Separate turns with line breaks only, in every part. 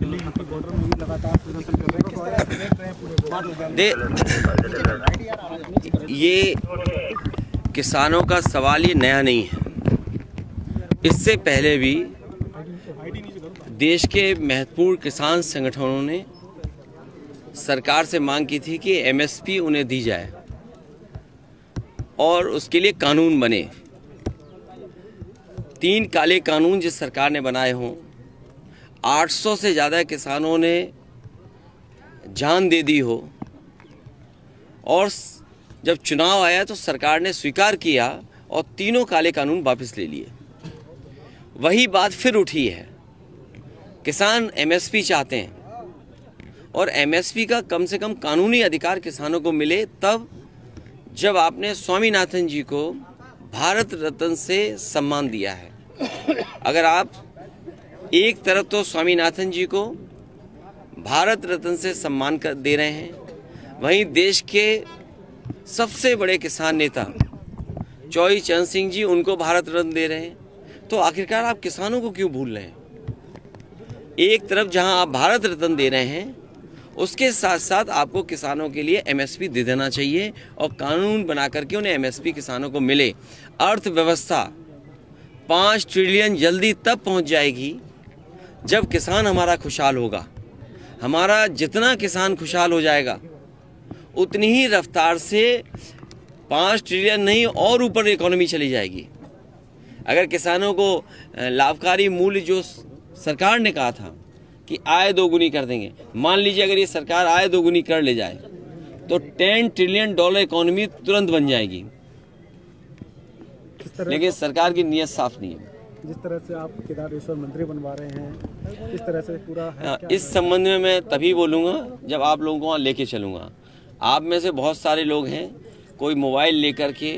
Delhi border में भी लगातार प्रदर्शन कर रहे हैं।
ये किसानों का सवाल ये नया नहीं है। इससे पहले भी देश के महत्वपूर्ण किसान संगठनों ने सरकार से मांग की थी कि एमएसपी उन्हें दी जाए और उसके लिए कानून बने। 3 काले कानून जिस सरकार ने बनाए हों, 800 से ज़्यादा किसानों ने जान दे दी हो, और जब चुनाव आया तो सरकार ने स्वीकार किया और तीनों काले कानून वापस ले लिए। वही बात फिर उठी है। किसान एमएसपी चाहते हैं और एमएसपी का कम से कम कानूनी अधिकार किसानों को मिले, तब जब आपने स्वामीनाथन जी को भारत रत्न से सम्मान दिया है। अगर आप एक तरफ तो स्वामीनाथन जी को भारत रत्न से सम्मान कर दे रहे हैं, वहीं देश के सबसे बड़े किसान नेता चौधरी चरण सिंह जी उनको भारत रत्न दे रहे हैं, तो आखिरकार आप किसानों को क्यों भूल रहे हैं? एक तरफ जहां आप भारत रत्न दे रहे हैं, उसके साथ साथ आपको किसानों के लिए एमएसपी दे देना चाहिए और कानून बना करके उन्हें एमएसपी किसानों को मिले। अर्थव्यवस्था 5 ट्रिलियन जल्दी तब पहुंच जाएगी जब किसान हमारा खुशहाल होगा। हमारा जितना किसान खुशहाल हो जाएगा, उतनी ही रफ्तार से 5 ट्रिलियन नहीं और ऊपर इकोनॉमी चली जाएगी। अगर किसानों को लाभकारी मूल्य जो सरकार ने कहा था कि आय दोगुनी कर देंगे, मान लीजिए अगर ये सरकार आय दोगुनी कर ले जाए तो $10 ट्रिलियन इकोनॉमी तुरंत बन जाएगी। लेकिन सरकार की नीयत साफ नहीं है।
जिस तरह से आप केदारेश्वर मंत्री बनवा रहे हैं, इस तरह से पूरा है
इस संबंध में मैं तभी बोलूँगा जब आप लोगों को वहाँ लेके चलूँगा। आप में से बहुत सारे लोग हैं, कोई मोबाइल लेकर के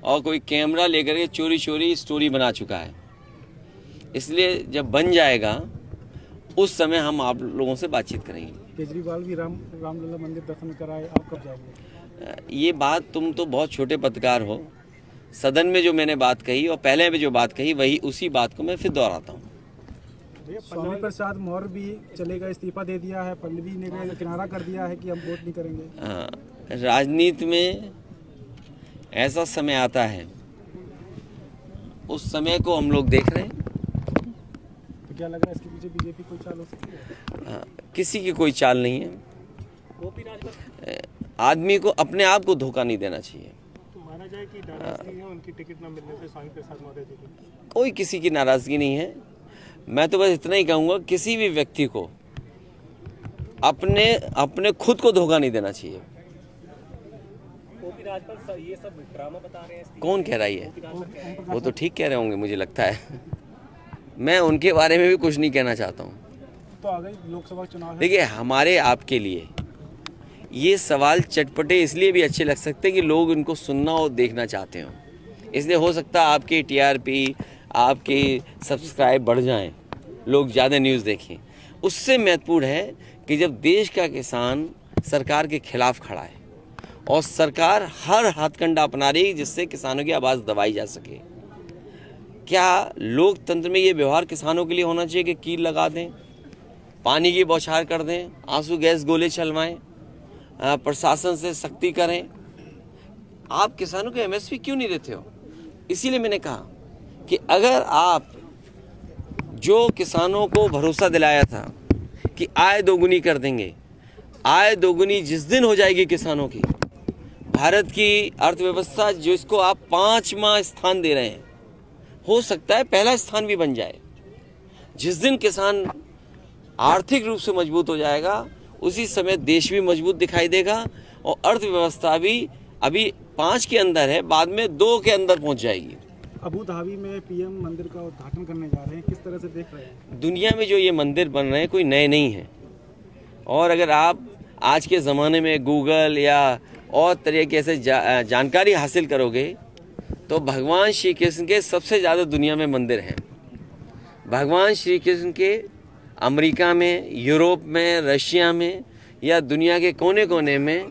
और कोई कैमरा लेकर के चोरी चोरी स्टोरी बना चुका है। इसलिए जब बन जाएगा उस समय हम आप लोगों से बातचीत करेंगे।
केजरीवाल भी रामलला मंदिर दर्शन कराए, आप कब जाएंगे?
ये बात, तुम तो बहुत छोटे पत्रकार हो। सदन में जो मैंने बात कही और पहले में जो बात कही, वही उसी बात को मैं फिर दोहराता हूँ।
स्वामी प्रसाद मौर्य भी चलेगा, इस्तीफा दे दिया है। पल्लवी ने किनारा कर दिया है कि हम वोट नहीं करेंगे।
राजनीति में ऐसा समय आता है, उस समय को हम लोग देख रहे हैं।
तो क्या लग रहा है इसके पीछे बीजेपी कोई चाल हो सकती है?
किसी की कोई चाल नहीं है। आदमी को अपने आप को धोखा नहीं देना चाहिए।
तो माना जाए कि नाराजगी है उनकी टिकट न मिलने से स्वामी प्रसाद मौर्य जी की?
कोई किसी की नाराजगी नहीं है। मैं तो बस इतना ही कहूँगा, किसी भी व्यक्ति को अपने खुद को धोखा नहीं देना चाहिए।
ये सब ड्रामा बता रहे हैं।
कौन कह रहा है? वो तो ठीक कह रहे होंगे, मुझे लगता है। मैं उनके बारे में भी कुछ नहीं कहना चाहता हूँ।
तो आ गई लोकसभा चुनाव।
देखिए, हमारे आपके लिए ये सवाल चटपटे इसलिए भी अच्छे लग सकते हैं कि लोग इनको सुनना और देखना चाहते हो। इसलिए हो सकता है आपकी टीआरपी, आपके सब्सक्राइब बढ़ जाएं, लोग ज़्यादा न्यूज़ देखें। उससे महत्वपूर्ण है कि जब देश का किसान सरकार के खिलाफ खड़ा है और सरकार हर हथकंडा अपना रही है जिससे किसानों की आवाज़ दबाई जा सके। क्या लोकतंत्र में ये व्यवहार किसानों के लिए होना चाहिए कि कील लगा दें, पानी की बौछार कर दें, आंसू गैस गोले चलवाएं, प्रशासन से सख्ती करें? आप किसानों को एमएसपी क्यों नहीं देते हो? इसीलिए मैंने कहा कि अगर आप जो किसानों को भरोसा दिलाया था कि आय दोगुनी कर देंगे, आय दोगुनी जिस दिन हो जाएगी किसानों की, भारत की अर्थव्यवस्था जिसको आप 5वां स्थान दे रहे हैं, हो सकता है पहला स्थान भी बन जाए। जिस दिन किसान आर्थिक रूप से मजबूत हो जाएगा, उसी समय देश भी मजबूत दिखाई देगा और अर्थव्यवस्था भी अभी 5 के अंदर है, बाद में 2 के अंदर पहुंच जाएगी।
अबू धाबी में पीएम मंदिर का उद्घाटन करने जा रहे हैं, किस तरह से देख रहे हैं?
दुनिया में जो ये मंदिर बन रहे हैं कोई नए नहीं हैं, और अगर आप आज के ज़माने में गूगल या और तरीके से जानकारी हासिल करोगे तो भगवान श्री कृष्ण के सबसे ज़्यादा दुनिया में मंदिर हैं। भगवान श्री कृष्ण के अमेरिका में, यूरोप में, रशिया में या दुनिया के कोने कोने में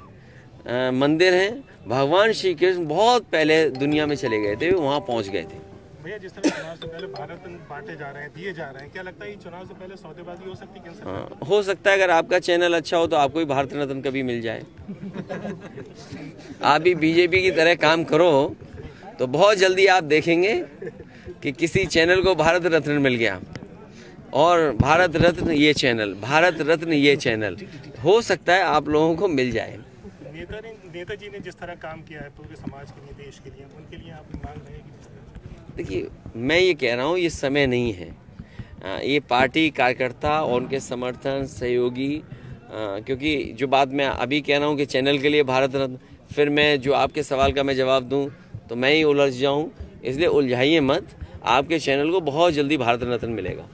मंदिर हैं। भगवान श्री कृष्ण बहुत पहले दुनिया में चले गए थे, वहाँ पहुँच गए थे।
भैया जिस तरह चुनाव से पहले भारत रत्न बांटे जा रहे हैं, दिए जा रहे हैं, क्या लगता है ये चुनाव से पहले सौदेबाजी हो सकती है?
हाँ, हो सकता है। अगर आपका चैनल अच्छा हो तो आपको भी भारत रत्न कभी मिल जाए। आप भी बीजेपी की तरह काम करो तो बहुत जल्दी आप देखेंगे कि किसी चैनल को भारत रत्न मिल गया, और भारत रत्न ये चैनल, भारत रत्न ये चैनल, हो सकता है आप लोगों को मिल जाए।
नेताजी ने जिस तरह काम किया है पूरे समाज के लिए, देश के लिए, उनके लिए आप मांग रहे हैं?
देखिए, मैं ये कह रहा हूँ ये समय नहीं है। ये पार्टी कार्यकर्ता और उनके समर्थन सहयोगी, क्योंकि जो बात मैं अभी कह रहा हूँ कि चैनल के लिए भारत रत्न, फिर मैं जो आपके सवाल का मैं जवाब दूँ तो मैं ही उलझ जाऊँ, इसलिए उलझाइए मत। आपके चैनल को बहुत जल्दी भारत रत्न मिलेगा।